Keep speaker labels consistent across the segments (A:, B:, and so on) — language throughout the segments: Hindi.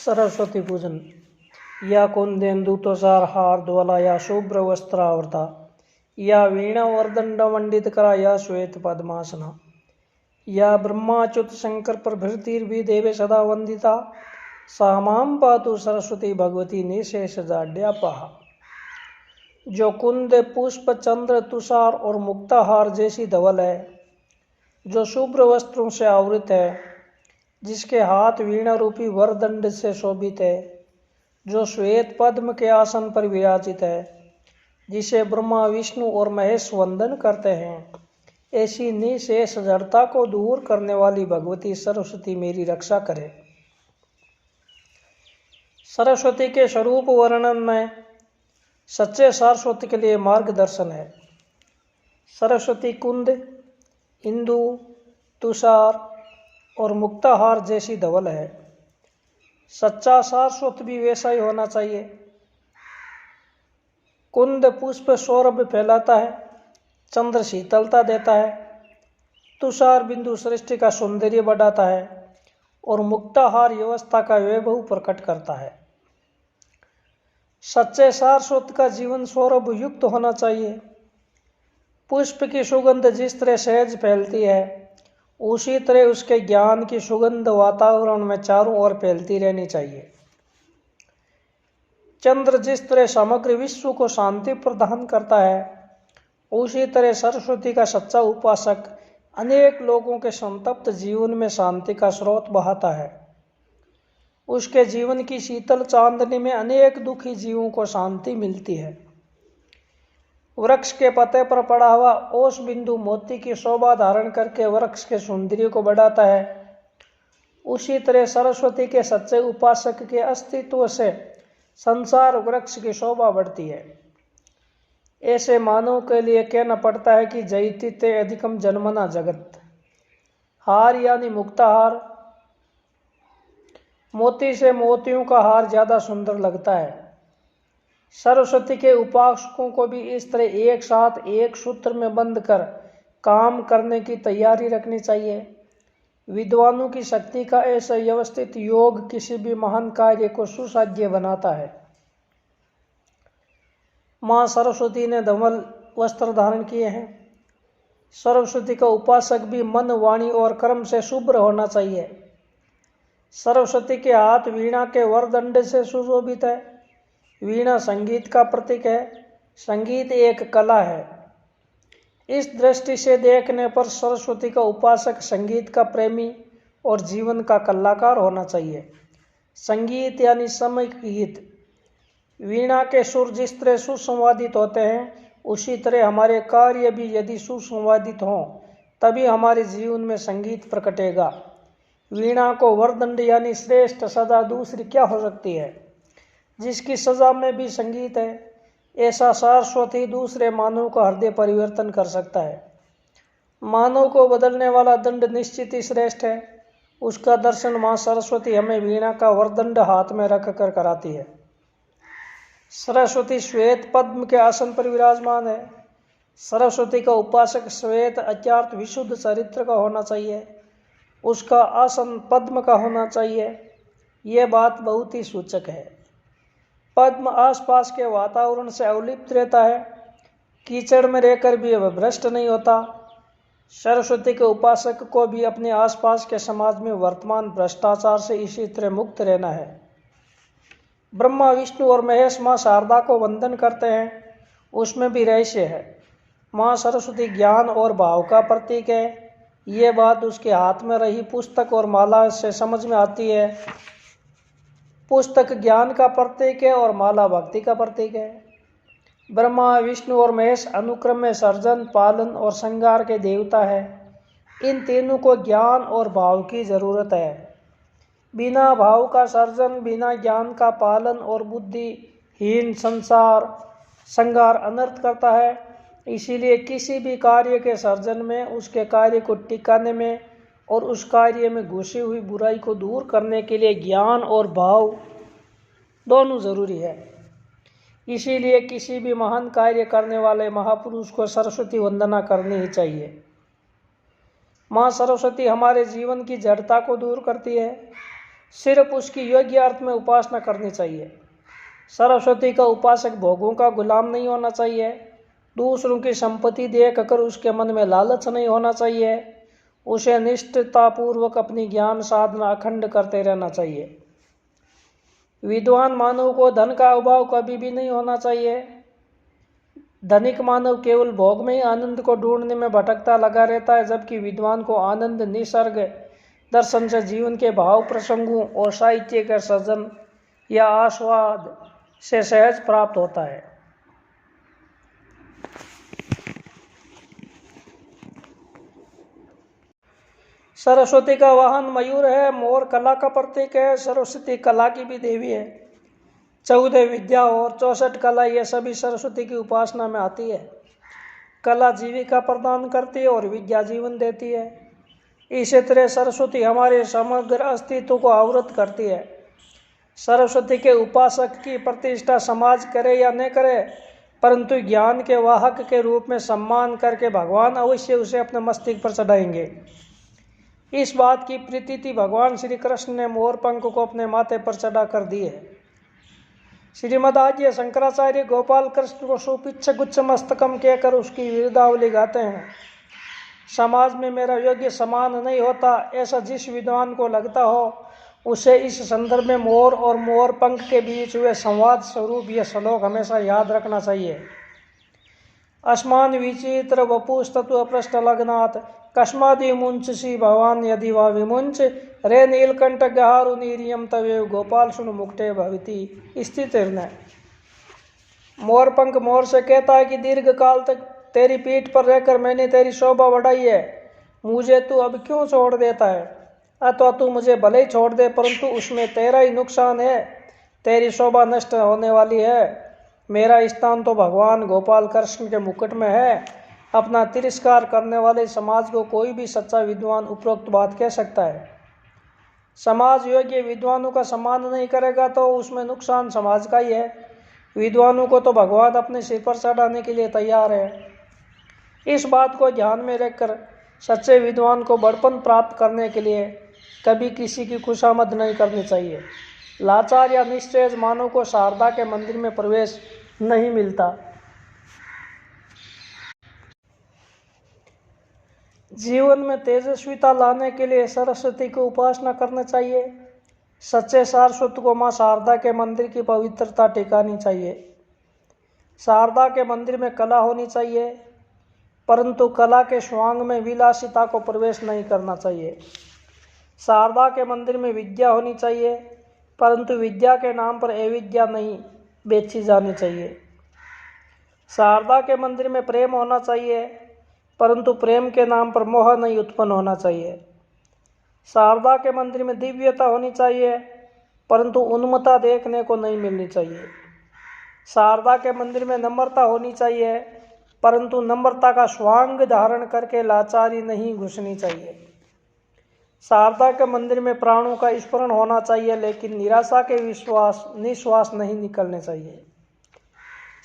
A: सरस्वती पूजन या कुंदेन्दुतुषार हार्द्वला या शुभ्र वस्त्रावृता या वीणावर्दंड मंडितकरा या श्वेत पद्मासना या ब्रह्माच्युत शंकर प्रभृतिर्भि देवे सदा वंदिता सा मां पातु सरस्वती भगवती निशेष जाड्यापहा। जो कुंद पुष्प चंद्र तुषार और मुक्ताहार जैसी धवल है, जो शुभ्र वस्त्रों से आवृत है, जिसके हाथ वीणा रूपी वरदंड से शोभित है, जो श्वेत पद्म के आसन पर विराजित है, जिसे ब्रह्मा विष्णु और महेश वंदन करते हैं, ऐसी निशेष जड़ता को दूर करने वाली भगवती सरस्वती मेरी रक्षा करे। सरस्वती के स्वरूप वर्णन में सच्चे सारस्वत के लिए मार्गदर्शन है। सरस्वती कुंद, इंदु, तुषार और मुक्ताहार जैसी धवल है। सच्चा सारस्वत भी वैसा ही होना चाहिए। कुंद पुष्प सौरभ फैलाता है, चंद्र शीतलता देता है, तुषार बिंदु सृष्टि का सौंदर्य बढ़ाता है और मुक्ताहार व्यवस्था का वैभव प्रकट करता है। सच्चे सारस्वत का जीवन सौरभ युक्त होना चाहिए। पुष्प की सुगंध जिस तरह सहज फैलती है, उसी तरह उसके ज्ञान की सुगंध वातावरण में चारों ओर फैलती रहनी चाहिए। चंद्र जिस तरह समग्र विश्व को शांति प्रदान करता है, उसी तरह सरस्वती का सच्चा उपासक अनेक लोगों के संतप्त जीवन में शांति का स्रोत बहाता है। उसके जीवन की शीतल चांदनी में अनेक दुखी जीवों को शांति मिलती है। वृक्ष के पत्ते पर पड़ा हुआ ओस बिंदु मोती की शोभा धारण करके वृक्ष के सौंदर्य को बढ़ाता है। उसी तरह सरस्वती के सच्चे उपासक के अस्तित्व से संसार वृक्ष की शोभा बढ़ती है। ऐसे मानव के लिए कहना पड़ता है कि जयति ते अधिकम जन्मना जगत। हार यानी मुक्ताहार, मोती से मोतियों का हार ज्यादा सुंदर लगता है। सरस्वती के उपासकों को भी इस तरह एक साथ एक सूत्र में बंध कर काम करने की तैयारी रखनी चाहिए। विद्वानों की शक्ति का ऐसा व्यवस्थित योग किसी भी महान कार्य को सुसाध्य बनाता है। मां सरस्वती ने धवल वस्त्र धारण किए हैं। सरस्वती का उपासक भी मन, वाणी और कर्म से शुभ्र होना चाहिए। सरस्वती के हाथ वीणा के वरदंड से सुशोभित है। वीणा संगीत का प्रतीक है। संगीत एक कला है। इस दृष्टि से देखने पर सरस्वती का उपासक संगीत का प्रेमी और जीवन का कलाकार होना चाहिए। संगीत यानी सामयिक गीत। वीणा के सुर जिस तरह सुसंवादित होते हैं, उसी तरह हमारे कार्य भी यदि सुसंवादित हों, तभी हमारे जीवन में संगीत प्रकटेगा। वीणा को वरदंड यानी श्रेष्ठ सजा दूसरी क्या हो सकती है, जिसकी सजा में भी संगीत है। ऐसा सारस्वत ही दूसरे मानव का हृदय परिवर्तन कर सकता है। मानव को बदलने वाला दंड निश्चित ही श्रेष्ठ है। उसका दर्शन मां सरस्वती हमें वीणा का वरदंड हाथ में रख कर कराती है। सरस्वती श्वेत पद्म के आसन पर विराजमान है। सरस्वती का उपासक श्वेत अत्यार्थ विशुद्ध चरित्र का होना चाहिए। उसका आसन पद्म का होना चाहिए। यह बात बहुत ही सूचक है। पद्म आसपास के वातावरण से अवलिप्त रहता है। कीचड़ में रहकर भी वह भ्रष्ट नहीं होता। सरस्वती के उपासक को भी अपने आसपास के समाज में वर्तमान भ्रष्टाचार से इसी तरह मुक्त रहना है। ब्रह्मा विष्णु और महेश मां शारदा को वंदन करते हैं, उसमें भी रहस्य है। मां सरस्वती ज्ञान और भाव का प्रतीक है। ये बात उसके हाथ में रही पुस्तक और माला से समझ में आती है। पुस्तक ज्ञान का प्रतीक है और माला भक्ति का प्रतीक है। ब्रह्मा विष्णु और महेश अनुक्रम में सर्जन, पालन और श्रृंगार के देवता है। इन तीनों को ज्ञान और भाव की जरूरत है। बिना भाव का सर्जन, बिना ज्ञान का पालन और बुद्धिहीन संसार श्रृंगार अनर्थ करता है। इसीलिए किसी भी कार्य के सर्जन में, उसके कार्य को टिकाने में और उस कार्य में घुसी हुई बुराई को दूर करने के लिए ज्ञान और भाव दोनों जरूरी है। इसीलिए किसी भी महान कार्य करने वाले महापुरुष को सरस्वती वंदना करनी ही चाहिए। मां सरस्वती हमारे जीवन की जड़ता को दूर करती है। सिर्फ उसकी योग्य अर्थ में उपासना करनी चाहिए। सरस्वती का उपासक भोगों का गुलाम नहीं होना चाहिए। दूसरों की संपत्ति देखकर उसके मन में लालच नहीं होना चाहिए। उसे निष्ठतापूर्वक अपनी ज्ञान साधना अखंड करते रहना चाहिए। विद्वान मानव को धन का अभाव कभी भी नहीं होना चाहिए। धनिक मानव केवल भोग में ही आनंद को ढूंढने में भटकता लगा रहता है, जबकि विद्वान को आनंद निसर्ग दर्शन से, जीवन के भाव प्रसंगों और साहित्य के सृजन या आस्वाद से सहज प्राप्त होता है। सरस्वती का वाहन मयूर है। मोर कला का प्रतीक है। सरस्वती कला की भी देवी है। 14 विद्या और 64 कला, ये सभी सरस्वती की उपासना में आती है। कला जीविका प्रदान करती है और विद्या जीवन देती है। इसी तरह सरस्वती हमारे समग्र अस्तित्व को आवृत करती है। सरस्वती के उपासक की प्रतिष्ठा समाज करे या न करे, परंतु ज्ञान के वाहक के रूप में सम्मान करके भगवान अवश्य उसे अपने मस्तिष्क पर चढ़ाएंगे। इस बात की प्रतीति भगवान श्री कृष्ण ने मोर पंख को अपने माथे पर चढ़ा कर दी है। श्रीमदाचार्य शंकराचार्य गोपाल कृष्ण को सुपिच्छ गुच्छ मस्तकम कहकर उसकी वीरदावली गाते हैं। समाज में मेरा योग्य समान नहीं होता, ऐसा जिस विद्वान को लगता हो, उसे इस संदर्भ में मोर और मोर पंख के बीच हुए संवाद स्वरूप यह श्लोक हमेशा याद रखना चाहिए। अस्मान विचित्र वपुस्तत्व प्रश्न लग्नात् कस्मादि मुंचसी भगवान यदि वा विमुंच रे नीलकंठ गहारु नीरियम तवेव गोपाल सुन मुक्टे भविति स्थित निर्णय। मोर पंख मोर से कहता है कि दीर्घ काल तक तेरी पीठ पर रहकर मैंने तेरी शोभा बढ़ाई है, मुझे तू अब क्यों छोड़ देता है? अथवा तू मुझे भले ही छोड़ दे, परंतु उसमें तेरा ही नुकसान है, तेरी शोभा नष्ट होने वाली है। मेरा स्थान तो भगवान गोपाल कृष्ण के मुकुट में है। अपना तिरस्कार करने वाले समाज को कोई भी सच्चा विद्वान उपरोक्त बात कह सकता है। समाज योग्य विद्वानों का सम्मान नहीं करेगा तो उसमें नुकसान समाज का ही है। विद्वानों को तो भगवान अपने सिर पर चढ़ाने के लिए तैयार है। इस बात को ध्यान में रखकर सच्चे विद्वान को बड़पन प्राप्त करने के लिए कभी किसी की खुशामद नहीं करनी चाहिए। लाचार या निश्चेज मानव को शारदा के मंदिर में प्रवेश नहीं मिलता। जीवन में तेजस्विता लाने के लिए सरस्वती की उपासना करना चाहिए। सच्चे सारस्वत को माँ शारदा के मंदिर की पवित्रता टिकानी चाहिए। शारदा के मंदिर में कला होनी चाहिए, परंतु कला के स्वांग में विलासिता को प्रवेश नहीं करना चाहिए। शारदा के मंदिर में विद्या होनी चाहिए, परंतु विद्या के नाम पर अविद्या नहीं बेची जानी चाहिए। शारदा के मंदिर में प्रेम होना चाहिए, परंतु प्रेम के नाम पर मोह नहीं उत्पन्न होना चाहिए। शारदा के मंदिर में दिव्यता होनी चाहिए, परंतु उन्मत्ता देखने को नहीं मिलनी चाहिए। शारदा के मंदिर में नम्रता होनी चाहिए, परंतु नम्रता का स्वांग धारण करके लाचारी नहीं घुसनी चाहिए। शारदा के मंदिर में प्राणों का स्मरण होना चाहिए, लेकिन निराशा के निश्वास नहीं निकलने चाहिए।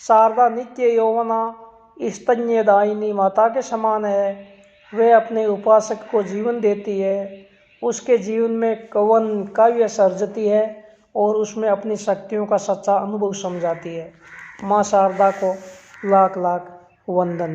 A: शारदा नित्य यौवना स्तन्यदायिनी माता के समान है। वे अपने उपासक को जीवन देती है, उसके जीवन में कवन काव्य सर्जती है और उसमें अपनी शक्तियों का सच्चा अनुभव समझाती है। माँ शारदा को लाख लाख वंदन।